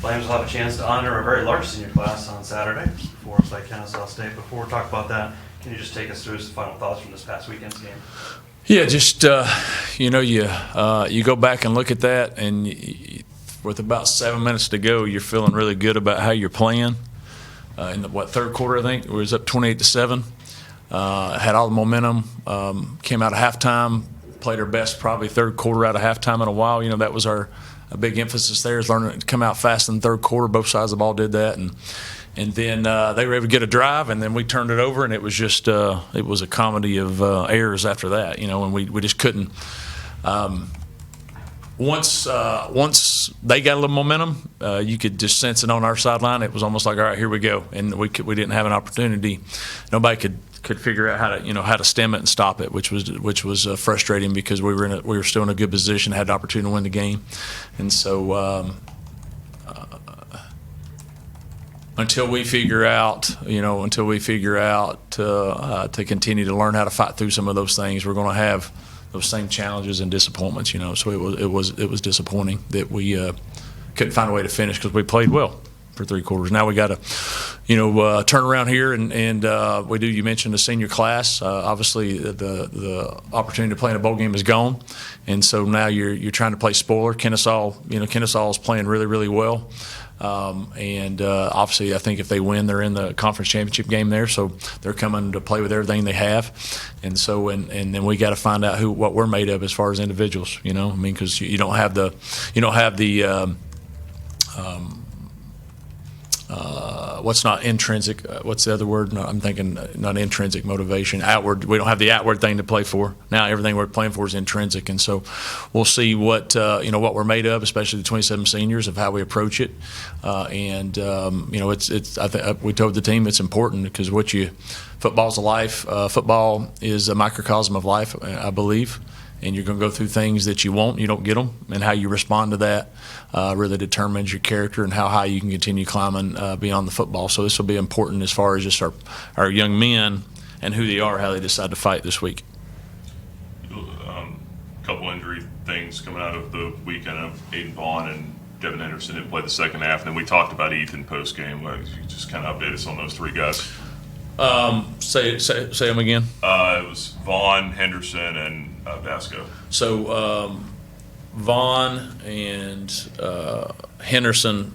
Flames will have a chance to honor a very large senior class on Saturday before play Kennesaw State. Before we talk about that, can you just take us through some final thoughts from this past weekend's game? Yeah, just you go back and look at that, and with about 7 minutes to go, you're feeling really good about how you're playing. In the third quarter, I think it was up 28-7. Had all the momentum. Came out of halftime, played our best probably third quarter out of halftime in a while. That was a big emphasis there, is learning to come out fast in the third quarter. Both sides of the ball did that, and then they were able to get a drive, and then we turned it over, and it was just it was a comedy of errors after that. And we just couldn't. Once they got a little momentum, you could just sense it on our sideline. It was almost like, all right, here we go, and we didn't have an opportunity. Nobody could figure out how to stem it and stop it, which was frustrating because we were still in a good position, had the opportunity to win the game, and so until we figure out to continue to learn how to fight through some of those things, we're going to have those same challenges and disappointments. So it was disappointing that we couldn't find a way to finish because we played well for three quarters. Now we got to turn around here and we do. You mentioned the senior class. Obviously, the opportunity to play in a bowl game is gone, and so now you're trying to play spoiler. Kennesaw is playing really, really well. And obviously, I think if they win, they're in the conference championship game there. So they're coming to play with everything they have, and so and then we got to find out what we're made of as far as individuals. Because you don't have the what's not intrinsic? What's the other word? No, I'm thinking not intrinsic motivation. Outward. We don't have the outward thing to play for. Now everything we're playing for is intrinsic, and so we'll see what we're made of, especially the 27 seniors, of how we approach it. It's. We told the team it's important because football's a life. Football is a microcosm of life, I believe. And you're going to go through things that you don't get them, and how you respond to that really determines your character and how high you can continue climbing beyond the football. So this will be important as far as just our young men and who they are, how they decide to fight this week. Couple injury things coming out of the weekend of Aiden Vaughn and Devin Henderson didn't play the second half, and then we talked about Ethan post game. You just kind of update us on those three guys. Say them again. It was Vaughn, Henderson, and Vasco. So Vaughn and Henderson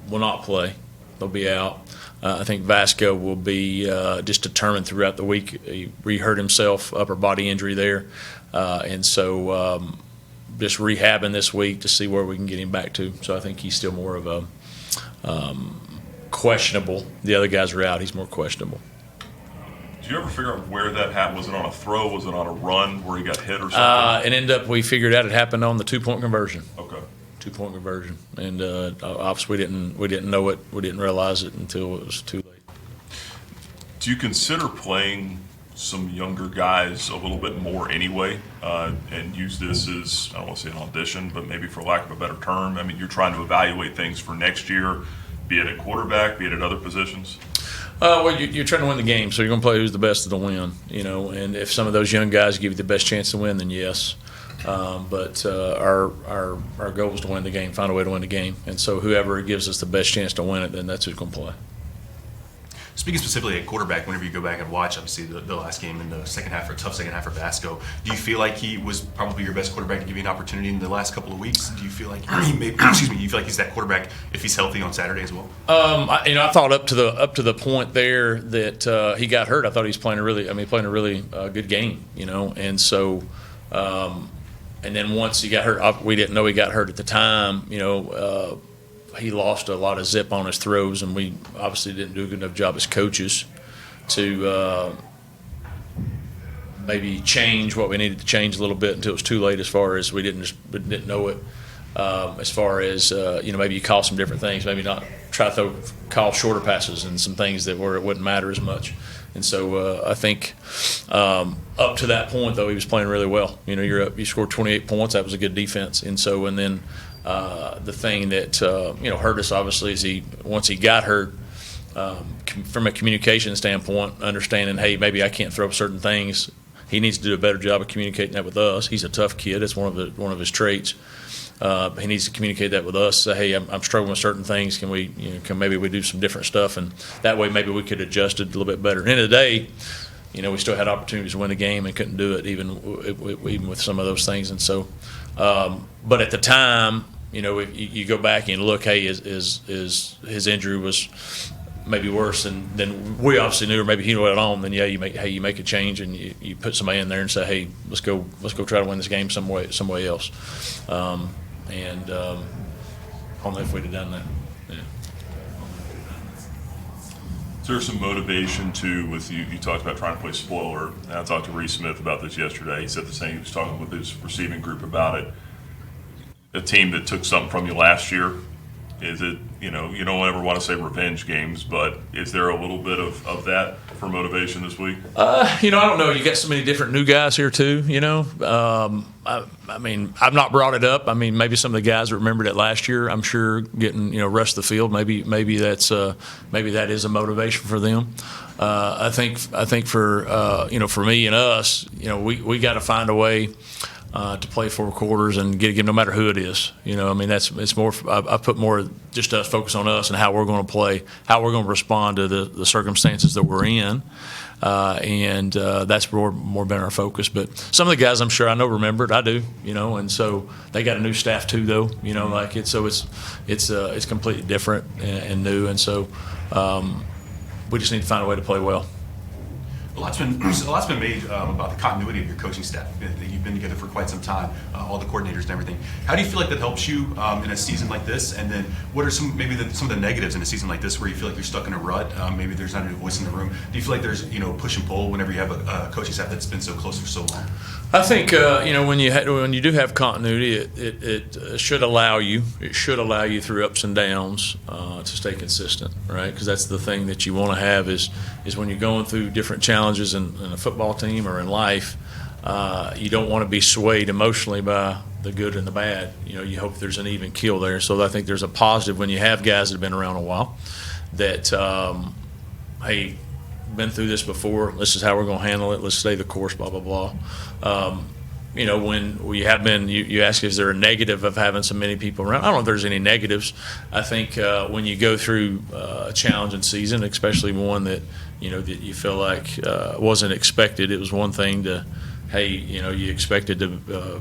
will not play; they'll be out. I think Vasco will be just determined throughout the week. He re-hurt himself, upper body injury there, and so just rehabbing this week to see where we can get him back to. So I think he's still more of a questionable. The other guys are out; he's more questionable. Did you ever figure out where that happened? Was it on a throw? Was it on a run where he got hit or something? It ended up, we figured out it happened on the 2-point conversion. Okay. 2-point conversion, and obviously we didn't know it. We didn't realize it until it was too late. Do you consider playing some younger guys a little bit more anyway, and use this as, I don't want to say an audition, but maybe for lack of a better term? I mean, you're trying to evaluate things for next year, be it at quarterback, be it at other positions. Well, you're trying to win the game, so you're going to play who's the best of the win, And if some of those young guys give you the best chance to win, then yes. But our goal is to win the game, find a way to win the game, and so whoever gives us the best chance to win it, then that's who's going to play. Speaking specifically at quarterback, whenever you go back and watch, obviously the last game in the second half, or tough second half for Vasco, do you feel like he was probably your best quarterback to give you an opportunity in the last couple of weeks? Do you feel like you feel like he's that quarterback if he's healthy on Saturday as well? I thought up to the point there that he got hurt. I thought he was playing a really good game, and so. And then once he got hurt, we didn't know he got hurt at the time, he lost a lot of zip on his throws, and we obviously didn't do a good enough job as coaches to maybe change what we needed to change a little bit until it was too late. As far as we didn't know it, as far as maybe you call some different things, maybe not try to call shorter passes and some things where it wouldn't matter as much. And so I think up to that point, though, he was playing really well. You're up, you scored 28 points. That was a good defense. And then the thing that hurt us obviously is once he got hurt, from a communication standpoint, understanding, hey, maybe I can't throw certain things. He needs to do a better job of communicating that with us. He's a tough kid. It's one of his traits. He needs to communicate that with us. Say, hey, I'm struggling with certain things. Can we, maybe we do some different stuff, and that way maybe we could adjust it a little bit better. At the end of the day, we still had opportunities to win the game and couldn't do it even with some of those things. And so, but at the time, you go back and look, hey, his injury was maybe worse than we obviously knew, or maybe he knew it on. Then you make a change and you put somebody in there and say, hey, let's go try to win this game some way else. I don't know if we'd have done that. Yeah. Is there some motivation too with you? You talked about trying to play spoiler. And I talked to Reese Smith about this yesterday. He said the same. He was talking with his receiving group about it. A team that took something from you last year. Is it, you don't ever want to say revenge games, but is there a little bit of that for motivation this week? I don't know. You got so many different new guys here too. I mean, I've not brought it up. I mean, maybe some of the guys that remembered it last year, I'm sure getting rest of the field. Maybe that is a motivation for them. I think for me and us, we got to find a way to play 4 quarters and get no matter who it is. I mean, it's more. I put more just us focus on us and how we're going to play, how we're going to respond to the circumstances that we're in, and that's more been our focus. But some of the guys, I'm sure I know remembered. I do, and so they got a new staff too, though. Like it. So it's completely different and new, and so we just need to find a way to play well. A lot's been made about the continuity of your coaching staff. You've been together for quite some time, all the coordinators and everything. How do you feel like that helps you in a season like this? And then what are some of the negatives in a season like this where you feel like you're stuck in a rut? Maybe there's not a voice in the room. Do you feel like there's push and pull whenever you have a coaching staff that's been so close for so long? I think when you do have continuity, it should allow you through ups and downs to stay consistent, right? Because that's the thing that you want to have is when you're going through different challenges in a football team or in life, you don't want to be swayed emotionally by the good and the bad. You hope there's an even keel there. So I think there's a positive when you have guys that have been around a while that, hey, been through this before. This is how we're going to handle it. Let's stay the course. Blah blah blah. When we have been, you ask, is there a negative of having so many people around? I don't know if there's any negatives. I think when you go through a challenging season, especially one that that you feel like wasn't expected. It was one thing to, hey, you expected to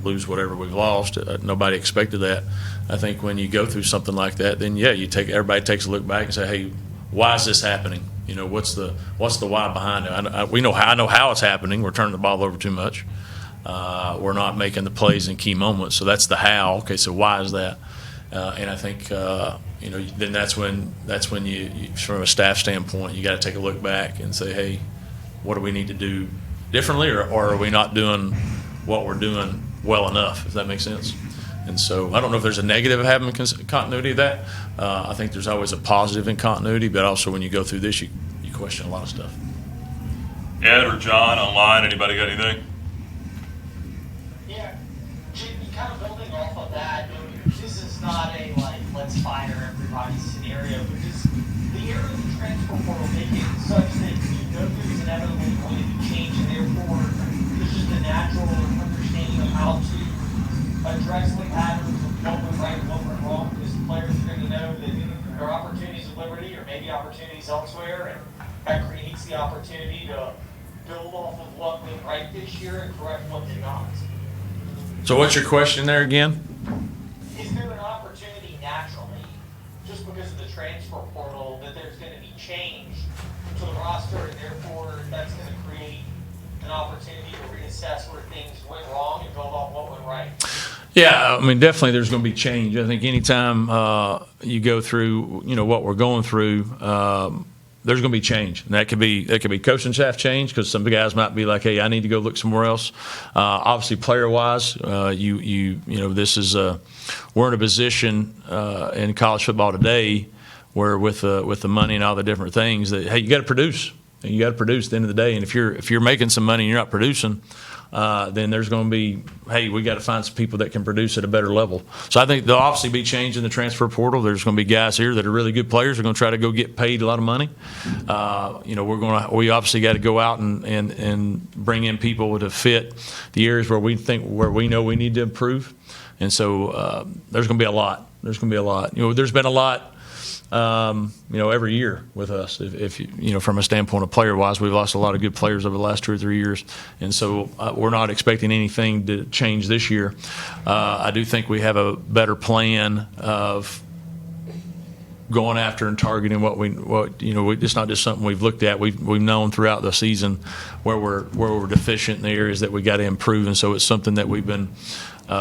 lose whatever we've lost. Nobody expected that. I think when you go through something like that, then everybody takes a look back and say, hey, why is this happening? What's the why behind it? I know how it's happening. We're turning the ball over too much. We're not making the plays in key moments. So that's the how. Okay, so why is that? And I think then that's when you from a staff standpoint, you got to take a look back and say, hey, what do we need to do differently, or are we not doing what we're doing well enough? If that makes sense. And so I don't know if there's a negative of having continuity of that. I think there's always a positive in continuity, but also when you go through this, you question a lot of stuff. Ed or John online, anybody got anything? Yeah, JP, kind of building off of that, this is not a let's fire everybody scenario, but just the era of the transfer portal making it such that there's inevitably going to be change, and therefore there's just a natural understanding of how to address the patterns of what went right and what went wrong, because players are going to know that there are opportunities at Liberty or maybe opportunities elsewhere, and that creates the opportunity to build off of what went right this year and correct what did not. So what's your question there again? Is there an opportunity naturally, just because of the transfer portal, that there's going to be change to the roster, and therefore that's going to create an opportunity to reassess where things went wrong and build off what went right? Yeah, I mean, definitely there's going to be change. I think anytime you go through, what we're going through, there's going to be change. And that could be coaching staff change, because some guys might be like, hey, I need to go look somewhere else. Obviously, player-wise, this is we're in a position in college football today where with the money and all the different things that, hey, you got to produce. And you got to produce at the end of the day. And if you're making some money and you're not producing, then there's going to be, hey, we got to find some people that can produce at a better level. So I think there'll obviously be change in the transfer portal. There's going to be guys here that are really good players. They're going to try to go get paid a lot of money. We obviously got to go out and bring in people to fit the areas where we know we need to improve. And so there's going to be a lot. There's going to be a lot. There's been a lot. Every year with us, if from a standpoint of player-wise, we've lost a lot of good players over the last 2 or 3 years, and so we're not expecting anything to change this year. I do think we have a better plan of going after and targeting it's not just something we've looked at. We've known throughout the season where we're deficient in the areas that we got to improve, and so it's something that we've been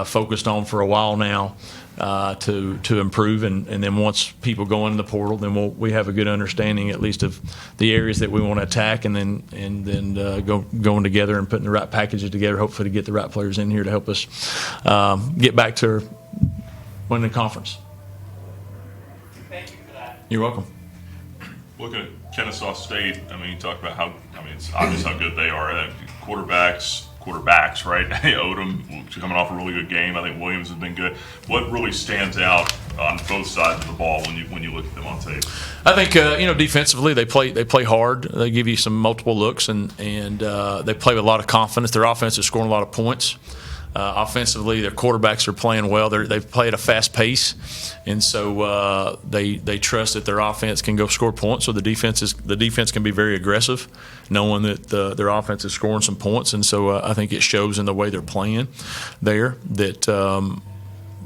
focused on for a while now. To improve, and then once people go into the portal, then we have a good understanding at least of the areas that we want to attack, and then going together and putting the right packages together, hopefully to get the right players in here to help us get back to winning the conference. Thank you for that. You're welcome. Looking at Kennesaw State, you talk about it's obvious how good they are. Quarterbacks, right? Odom coming off a really good game. I think Williams has been good. What really stands out on both sides of the ball when you look at them on tape? I think defensively they play hard. They give you some multiple looks, and they play with a lot of confidence. Their offense is scoring a lot of points. Offensively, their quarterbacks are playing well. They play at a fast pace, and so they trust that their offense can go score points. So the defense can be very aggressive, knowing that their offense is scoring some points. And so I think it shows in the way they're playing there that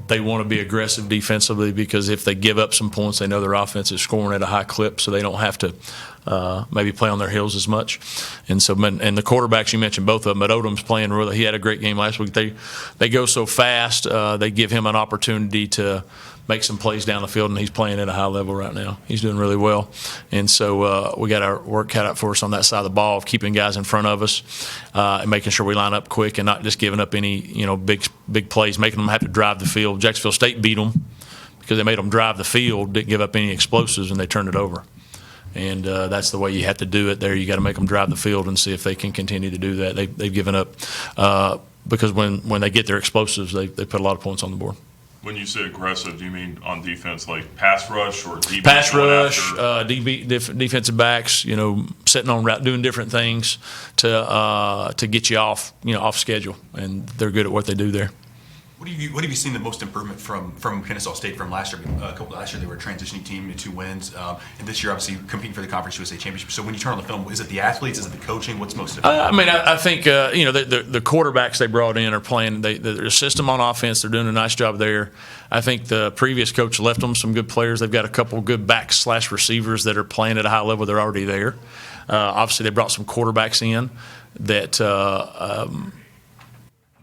they want to be aggressive defensively, because if they give up some points, they know their offense is scoring at a high clip, so they don't have to maybe play on their heels as much. And so, and the quarterbacks, you mentioned both of them, but Odom's playing really. He had a great game last week. They go so fast. They give him an opportunity to make some plays down the field, and he's playing at a high level right now. He's doing really well. And so we got our work cut out for us on that side of the ball of keeping guys in front of us and making sure we line up quick and not just giving up any big plays, making them have to drive the field. Jacksonville State beat them because they made them drive the field, didn't give up any explosives, and they turned it over. And that's the way you have to do it there. You got to make them drive the field and see if they can continue to do that. They've given up because when they get their explosives, they put a lot of points on the board. When you say aggressive, do you mean on defense like pass rush or DB? Pass rush, defensive backs, sitting on route, doing different things to get you off schedule, and they're good at what they do there. What have you seen the most improvement from Kennesaw State from last year? Last year they were a transitioning team to 2 wins, and this year obviously competing for the Conference USA Championship. So when you turn on the film, is it the athletes? Is it the coaching? What's most important? I think the quarterbacks they brought in are playing. Their system on offense, they're doing a nice job there. I think the previous coach left them some good players. They've got a couple good backs / receivers that are playing at a high level. They're already there. Obviously, they brought some quarterbacks in that.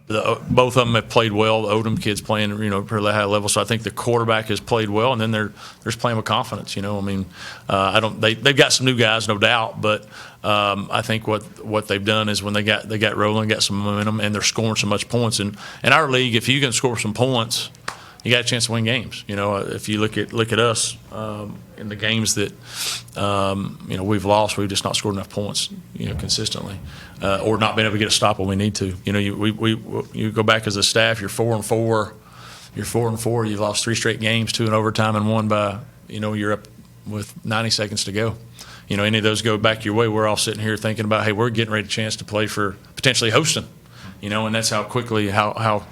Both of them have played well. The Odom kids playing, pretty high level. So I think the quarterback has played well, and then they're just playing with confidence. They've got some new guys, no doubt, but I think what they've done is when they got rolling, got some momentum, and they're scoring so much points. And in our league, if you can score some points, you got a chance to win games. If you look at us in the games that we've lost, we've just not scored enough points, consistently, or not been able to get a stop when we need to. You go back as a staff, you're 4-4. You're 4-4. You've lost 3 straight games, 2 in overtime, and 1 by you're up with 90 seconds to go. Any of those go back your way, we're all sitting here thinking about, hey, we're getting ready to chance to play for potentially hosting. And that's how quickly, how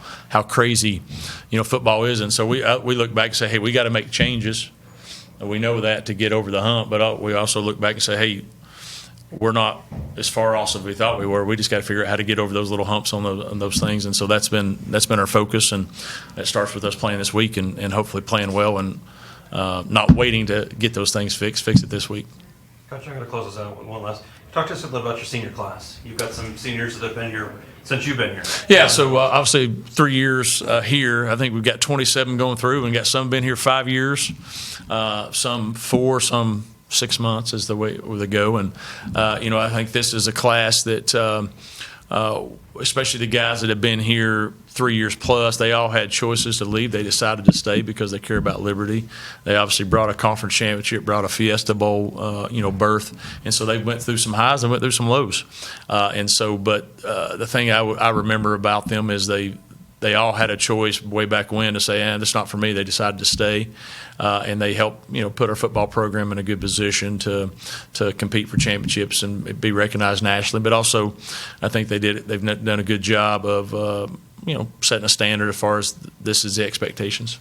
crazy, football is. And so we look back and say, hey, we got to make changes. We know that to get over the hump, but we also look back and say, hey, we're not as far off as we thought we were. We just got to figure out how to get over those little humps on those things. And so that's been our focus, and it starts with us playing this week and hopefully playing well and not waiting to get those things fixed. Fix it this week. Coach, I'm going to close this out with one last. Talk to us a little about your senior class. You've got some seniors that have been here since you've been here. Yeah, so obviously 3 years here. I think we've got 27 going through, and got some been here 5 years, some 4, some 6 months is the way they go. And I think this is a class that, especially the guys that have been here 3 years plus, they all had choices to leave. They decided to stay because they care about Liberty. They obviously brought a conference championship, brought a Fiesta Bowl, berth, and so they went through some highs and went through some lows. But the thing I remember about them is they all had a choice way back when to say, that's not for me. They decided to stay, and they helped put our football program in a good position to compete for championships and be recognized nationally. But also, I think they've done a good job of setting a standard as far as this is the expectations.